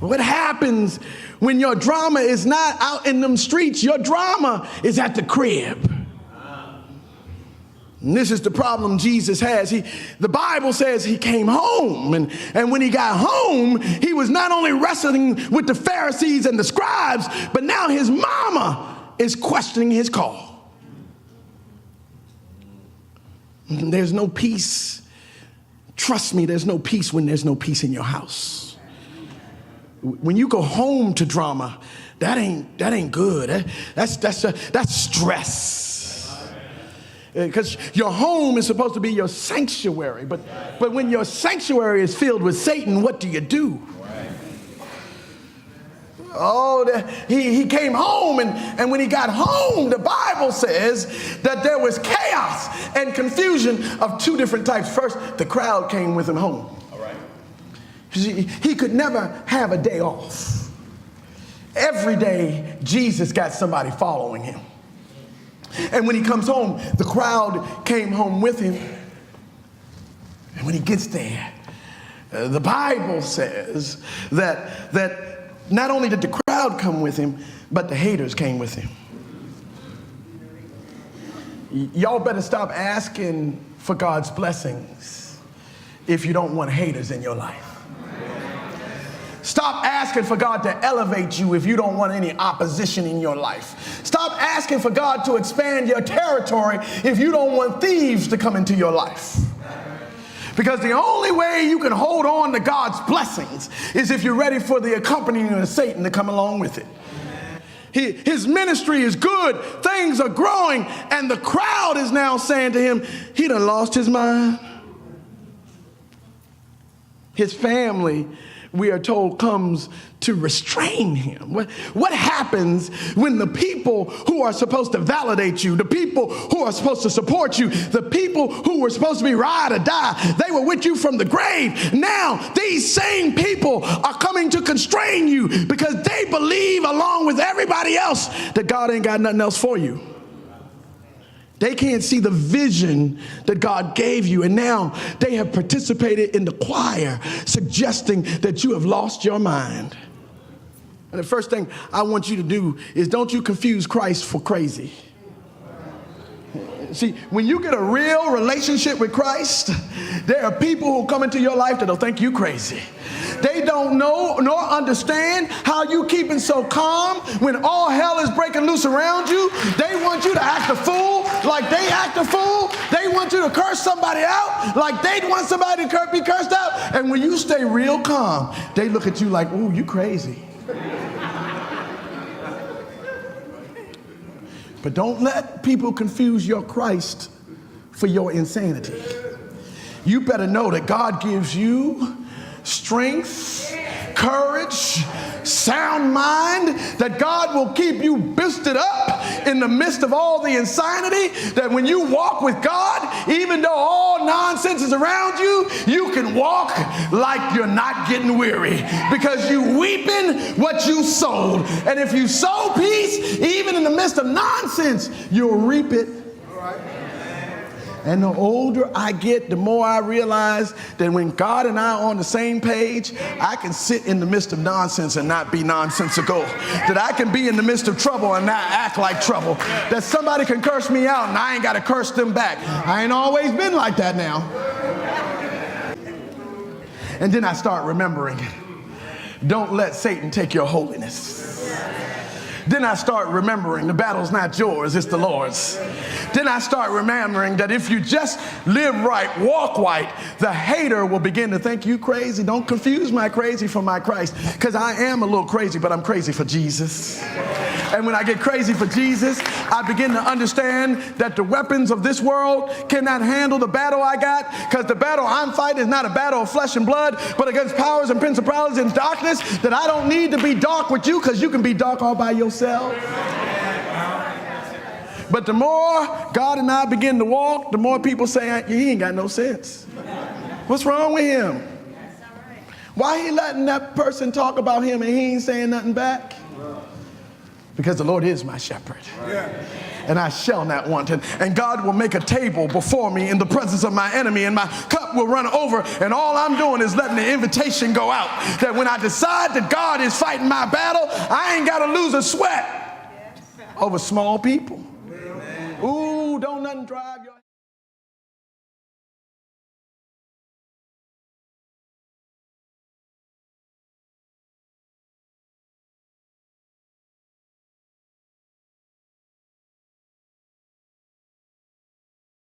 What happens when your drama is not out in them streets? Your drama is at the crib. And this is the problem Jesus has. The Bible says he came home, and when he got home, he was not only wrestling with the Pharisees and the scribes, but now his mama is questioning his call. There's no peace. Trust me, there's no peace when there's no peace in your house. When you go home to drama, that ain't good. That's stress. Because your home is supposed to be your sanctuary, but when your sanctuary is filled with Satan, what do you do? He came home, and when he got home, the Bible says that there was chaos and confusion of two different types. First, the crowd came with him home. He could never have a day off. Every day, Jesus got somebody following him. And when he comes home, the crowd came home with him. And when he gets there, the Bible says that not only did the crowd come with him, but the haters came with him. Y'all better stop asking for God's blessings if you don't want haters in your life. Stop asking for God to elevate you if you don't want any opposition in your life. Stop asking for God to expand your territory if you don't want thieves to come into your life. Because the only way you can hold on to God's blessings is if you're ready for the accompaniment of Satan to come along with it. His ministry is good, things are growing, and the crowd is now saying to him, he done lost his mind. His family, we are told, comes to restrain him. What happens when the people who are supposed to validate you, the people who are supposed to support you, the people who were supposed to be ride or die, they were with you from the grave. Now these same people are coming to constrain you because they believe, along with everybody else, that God ain't got nothing else for you. They can't see the vision that God gave you, and now they have participated in the choir suggesting that you have lost your mind. And the first thing I want you to do is don't you confuse Christ for crazy. See, when you get a real relationship with Christ, there are people who come into your life that'll think you crazy. They don't know nor understand how you keeping so calm when all hell is breaking loose around you. They want you to act a fool like they act a fool. They want you to curse somebody out like they'd want somebody to be cursed out. And when you stay real calm, they look at you like, ooh, you crazy. But don't let people confuse your Christ for your insanity. You better know that God gives you strength, courage, sound mind, that God will keep you boosted up in the midst of all the insanity, that when you walk with God, even though all nonsense is around you, you can walk like you're not getting weary because you weeping what you sowed. And if you sow peace, even in the midst of nonsense, you'll reap it. And the older I get, the more I realize that when God and I are on the same page, I can sit in the midst of nonsense and not be nonsensical. That I can be in the midst of trouble and not act like trouble. That somebody can curse me out and I ain't got to curse them back. I ain't always been like that now. And then I start remembering, don't let Satan take your holiness. Then I start remembering the battle's not yours, it's the Lord's. Then I start remembering that if you just live right, walk right, the hater will begin to think you crazy. Don't confuse my crazy for my Christ, because I am a little crazy, but I'm crazy for Jesus. And when I get crazy for Jesus, I begin to understand that the weapons of this world cannot handle the battle I got, because the battle I'm fighting is not a battle of flesh and blood, but against powers and principalities in darkness, that I don't need to be dark with you, because you can be dark all by yourself. But the more God and I begin to walk, the more people say, he ain't got no sense. What's wrong with him? Why he letting that person talk about him and he ain't saying nothing back? because the Lord is my shepherd. And I shall not want. And God will make a table before me in the presence of my enemy, and my cup will run over. And all I'm doing is letting the invitation go out that when I decide that God is fighting my battle, I ain't got to lose a sweat over small people. Ooh, don't nothing drive your